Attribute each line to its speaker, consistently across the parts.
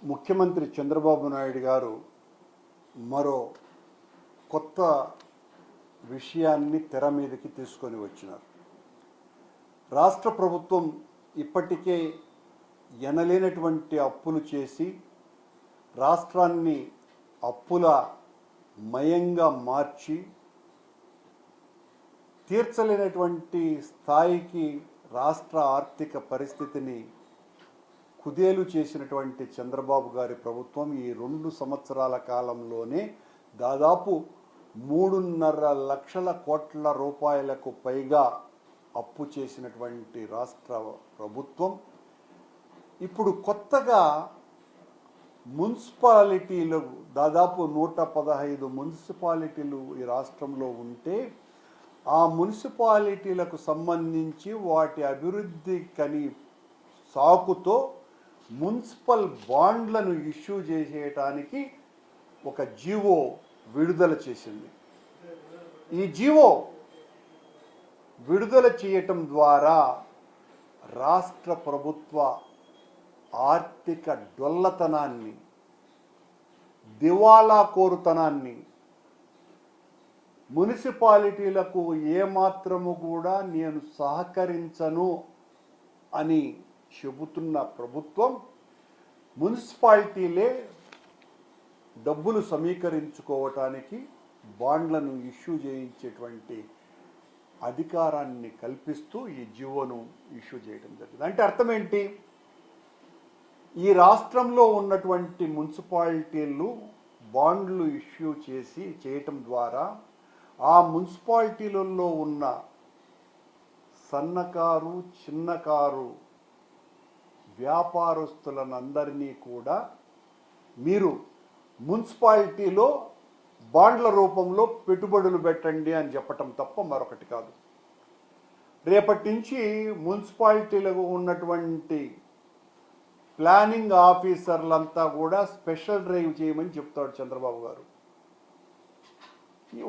Speaker 1: ముఖ్యమంత్రి చంద్రబాబు నాయుడు గారు మరో కొత్త విషయాన్ని తెర మీదకి తీసుకొని వచ్చినారు. రాష్ట్ర ప్రభుత్వం ఇప్పటికే ఎనలేనటువంటి అప్పులు చేసి రాష్ట్రాన్ని అప్పుల మయంగా మార్చి తీర్చలేనటువంటి స్థాయికి రాష్ట్ర ఆర్థిక పరిస్థితిని కుదేలు చేసినటువంటి చంద్రబాబు గారి ప్రభుత్వం ఈ 2 సంవత్సరాల కాలంలోనే దాదాపు 3.5 లక్షల కోట్ల రూపాయలకు పైగా అప్పు చేసినటువంటి రాష్ట్ర ప్రభుత్వం ఇప్పుడు కొత్తగా మున్సిపాలిటీలు దాదాపు 115 మున్సిపాలిటీలు ఈ రాష్ట్రంలో ఉంటే ఆ మున్సిపాలిటీలకు సంబంధించి వాటి అభివృద్ధి కని సాకుతో మున్సిపల్ బాండ్లను ఇష్యూ చేసేయటానికి ఒక జీవో విడుదల చేసింది. ఈ జీవో విడుదల చేయటం ద్వారా రాష్ట్ర ప్రభుత్వ ఆర్థిక డొల్లతనాన్ని, దివాలా కోరుతనాన్ని మున్సిపాలిటీలకు ఏమాత్రము కూడా నేను సహకరించను అని చెబుతున్న ప్రభుత్వం మున్సిపాలిటీలే డబ్బులు సమీకరించుకోవటానికి బాండ్లను ఇష్యూ చేయించేటువంటి అధికారాన్ని కల్పిస్తూ ఈ జీవోను ఇష్యూ చేయడం జరిగింది. అంటే అర్థం ఏంటి? ఈ రాష్ట్రంలో ఉన్నటువంటి మున్సిపాలిటీలు బాండ్లు ఇష్యూ చేయటం ద్వారా ఆ మున్సిపాలిటీలలో ఉన్న సన్నకారు, చిన్నకారు వ్యాపారస్తులనందరినీ కూడా మీరు మున్సిపాలిటీలో బాండ్ల రూపంలో పెట్టుబడులు పెట్టండి అని చెప్పటం తప్ప మరొకటి కాదు. రేపటి నుంచి మున్సిపాలిటీలకు ఉన్నటువంటి ప్లానింగ్ ఆఫీసర్లంతా కూడా స్పెషల్ డ్రైవ్ చేయమని చెప్తాడు చంద్రబాబు గారు.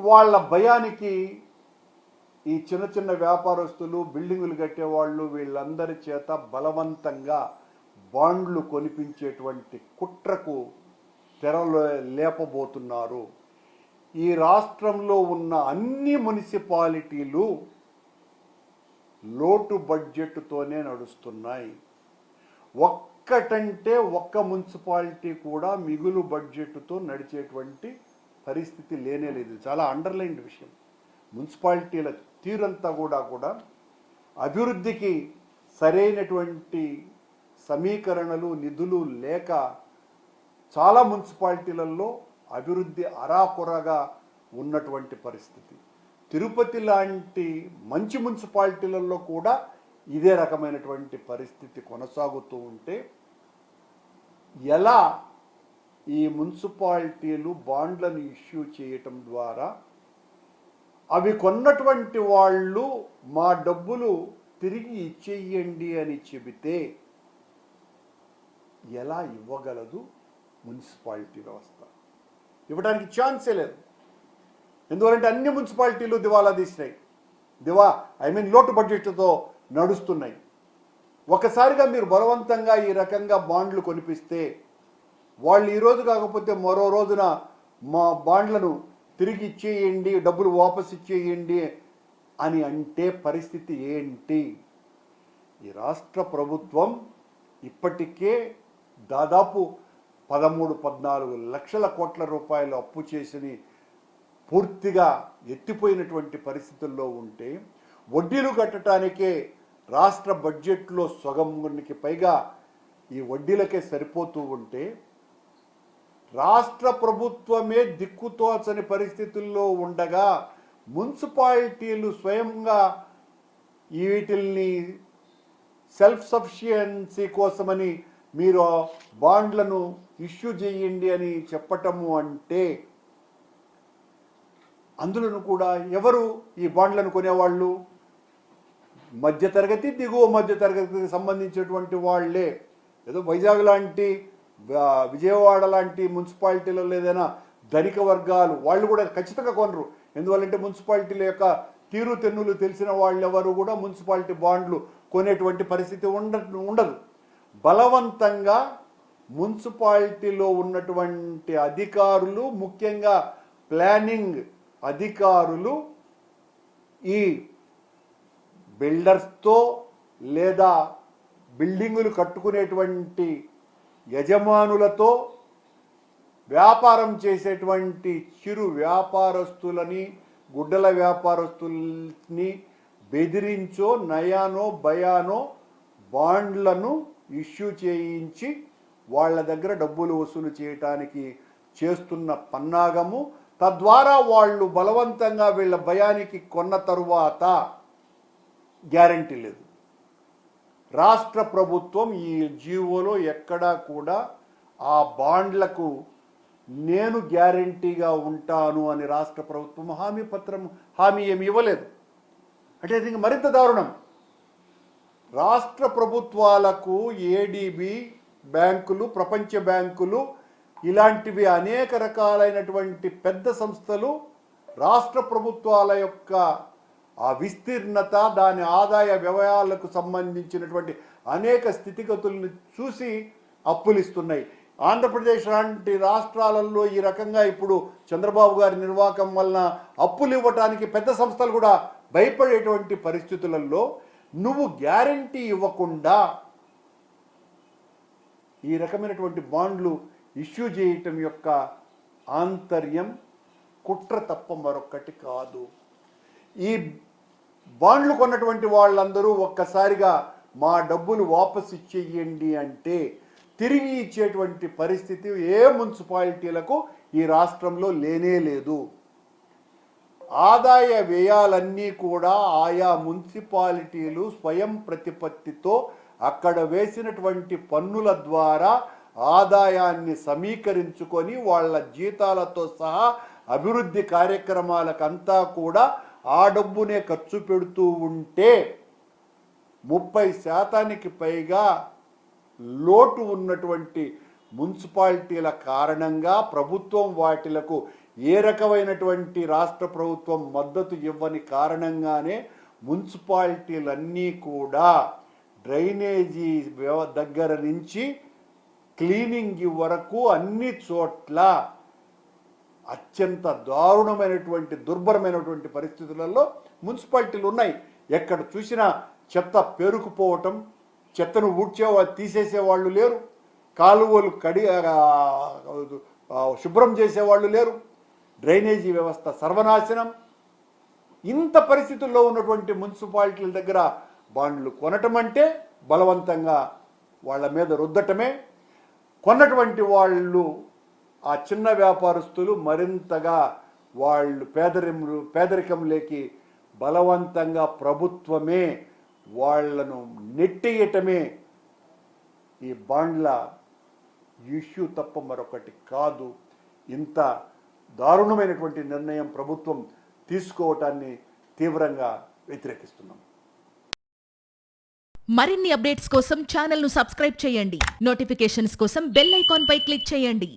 Speaker 1: వాళ్ళ భయానికి ఈ చిన్న చిన్న వ్యాపారస్తులు, బిల్డింగులు కట్టేవాళ్ళు వీళ్ళందరి చేత బలవంతంగా బాండ్లు కొనిపించేటువంటి కుట్రకు తెరలు లేపబోతున్నారు. ఈ రాష్ట్రంలో ఉన్న అన్ని మున్సిపాలిటీలు లోటు బడ్జెట్తోనే నడుస్తున్నాయి. ఒక్క మున్సిపాలిటీ కూడా మిగులు బడ్జెట్తో నడిచేటువంటి పరిస్థితి లేనే లేదు. చాలా అండర్లైన్డ్ విషయం. మున్సిపాలిటీల తీరంతా కూడా అభివృద్ధికి సరైనటువంటి సమీకరణలు, నిధులు లేక చాలా మున్సిపాలిటీలలో అభివృద్ధి అరాకొరగా ఉన్నటువంటి పరిస్థితి. తిరుపతి లాంటి మంచి మున్సిపాలిటీలలో కూడా ఇదే రకమైనటువంటి పరిస్థితి కొనసాగుతూ ఉంటే ఎలా ఈ మున్సిపాలిటీలు బాండ్లను ఇష్యూ చేయటం ద్వారా అవి కొన్నటువంటి వాళ్ళు మా డబ్బులు తిరిగి ఇచ్చేయండి అని చెబితే ఎలా ఇవ్వగలదు మున్సిపాలిటీ వ్యవస్థ? ఇవ్వడానికి ఛాన్సే లేదు. ఎందువలంటే అన్ని మున్సిపాలిటీలు దివాలా తీసినాయి. లోటు బడ్జెట్తో నడుస్తున్నాయి. ఒకసారిగా మీరు బలవంతంగా ఈ రకంగా బాండ్లు కొనిపిస్తే వాళ్ళు ఈరోజు కాకపోతే మరో రోజున మా బాండ్లను తిరిగి ఇచ్చేయండి, డబ్బులు వాపసు ఇచ్చేయండి అని అంటే పరిస్థితి ఏంటి? ఈ రాష్ట్ర ప్రభుత్వం ఇప్పటికే దాదాపు 13-14 లక్షల కోట్ల రూపాయలు అప్పు చేసి పూర్తిగా ఎత్తిపోయినటువంటి పరిస్థితుల్లో ఉంటే వడ్డీలు కట్టడానికే రాష్ట్ర బడ్జెట్లో సగంకి పైగా ఈ వడ్డీలకే సరిపోతూ ఉంటే రాష్ట్ర ప్రభుత్వమే దిక్కుతోచని పరిస్థితుల్లో ఉండగా మున్సిపాలిటీలు స్వయంగా వీటిల్ని సెల్ఫ్ సఫిషియన్సీ కోసమని మీరు బాండ్లను ఇష్యూ చేయండి అని చెప్పటము అంటే అందులో కూడా ఎవరు ఈ బాండ్లను కొనేవాళ్ళు? మధ్యతరగతి, దిగువ మధ్యతరగతికి సంబంధించినటువంటి వాళ్ళే. ఏదో వైజాగ్ లాంటి, విజయవాడ లాంటి మున్సిపాలిటీలలో ఏదైనా ధనిక వర్గాలు వాళ్ళు కూడా ఖచ్చితంగా కొనరు. ఎందువల్లంటే మున్సిపాలిటీల యొక్క తీరు తెన్నులు తెలిసిన వాళ్ళెవరు కూడా మున్సిపాలిటీ బాండ్లు కొనేటువంటి పరిస్థితి ఉండదు. బలవంతంగా మున్సిపాలిటీలో ఉన్నటువంటి అధికారులు, ముఖ్యంగా ప్లానింగ్ అధికారులు ఈ బిల్డర్స్తో లేదా బిల్డింగులు కట్టుకునేటువంటి యజమానులతో, వ్యాపారం చేసేటువంటి చిరు వ్యాపారస్తులని, గుడ్డల వ్యాపారస్తుల్ని బెదిరించో, నయానో భయానో బాండ్లను ఇష్యూ చేయించి వాళ్ళ దగ్గర డబ్బులు వసూలు చేయటానికి చేస్తున్న పన్నాగము. తద్వారా వాళ్ళు బలవంతంగా వీళ్ళ భయానికి కొన్న తరువాత గ్యారంటీ లేదు. రాష్ట్ర ప్రభుత్వం ఈ జీవోలో ఎక్కడా కూడా ఆ బాండ్లకు నేను గ్యారంటీగా ఉంటాను అని రాష్ట్ర ప్రభుత్వం హామీ ఏమి ఇవ్వలేదు. అంటే దీనికి మరింత దారుణం. రాష్ట్ర ప్రభుత్వాలకు ఏడీబీ బ్యాంకులు, ప్రపంచ బ్యాంకులు ఇలాంటివి అనేక రకాలైనటువంటి పెద్ద సంస్థలు రాష్ట్ర ప్రభుత్వాల యొక్క ఆ విస్తీర్ణత, దాని ఆదాయ వ్యవహారాలకు సంబంధించినటువంటి అనేక స్థితిగతులను చూసి అప్పులు ఇస్తున్నాయి. ఆంధ్రప్రదేశ్ లాంటి రాష్ట్రాలలో ఈ రకంగా ఇప్పుడు చంద్రబాబు గారి నిర్వాహకం వలన అప్పులు ఇవ్వటానికి పెద్ద సంస్థలు కూడా భయపడేటువంటి పరిస్థితులలో నువ్వు గ్యారంటీ ఇవ్వకుండా ఈ రకమైనటువంటి బాండ్లు ఇష్యూ చేయటం యొక్క ఆంతర్యం కుట్ర తప్ప మరొకటి కాదు. ఈ బాండ్లు కొన్నటువంటి వాళ్ళందరూ ఒక్కసారిగా మా డబ్బులు వాపసు ఇచ్చేయండి అంటే తిరిగి ఇచ్చేటువంటి పరిస్థితి ఏ మున్సిపాలిటీలకు ఈ రాష్ట్రంలో లేనే లేదు. ఆదాయ వ్యయాలన్నీ కూడా ఆయా మున్సిపాలిటీలు స్వయం ప్రతిపత్తితో అక్కడ వేసినటువంటి పన్నుల ద్వారా ఆదాయాన్ని సమీకరించుకొని వాళ్ళ జీతాలతో సహా అభివృద్ధి కార్యక్రమాలకంతా కూడా ఆ డబ్బునే ఖర్చు పెడుతూ ఉంటే 30% పైగా లోటు ఉన్నటువంటి మున్సిపాలిటీల కారణంగా ప్రభుత్వం వాటిలకు ఏ రకమైనటువంటి రాష్ట్ర ప్రభుత్వం మద్దతు ఇవ్వని కారణంగానే మున్సిపాలిటీలన్నీ కూడా డ్రైనేజీ దగ్గర నుంచి క్లీనింగ్ వరకు అన్ని చోట్ల అత్యంత దారుణమైనటువంటి దుర్భరమైనటువంటి పరిస్థితులలో మున్సిపాలిటీలు ఉన్నాయి. ఎక్కడ చూసినా చెత్త పేరుకుపోవటం, చెత్తను తీసేసేవాళ్ళు లేరు, కాలువలు శుభ్రం చేసేవాళ్ళు లేరు, డ్రైనేజీ వ్యవస్థ సర్వనాశనం. ఇంత పరిస్థితుల్లో ఉన్నటువంటి మున్సిపాలిటీల దగ్గర బాండ్లు కొనటం అంటే బలవంతంగా వాళ్ళ మీద రుద్దటమే. కొన్నటువంటి వాళ్ళు ఆ చిన్న వ్యాపారస్తులు మరింతగా వాళ్ళు పేదరికంలోకి బలవంతంగా ప్రభుత్వమే వాళ్లను నెట్టేయటమే ఈ బాండ్ల ఇష్యూ తప్ప మరొకటి కాదు. ఇంత దారుణమైనటువంటి నిర్ణయం ప్రభుత్వం తీసుకోవటాన్ని తీవ్రంగా వ్యతిరేకిస్తున్నాం.
Speaker 2: మరిన్ని అప్డేట్స్ కోసం ఛానల్ ను సబ్స్క్రైబ్ చేయండి. నోటిఫికేషన్స్ కోసం బెల్ ఐకాన్ పై క్లిక్ చేయండి.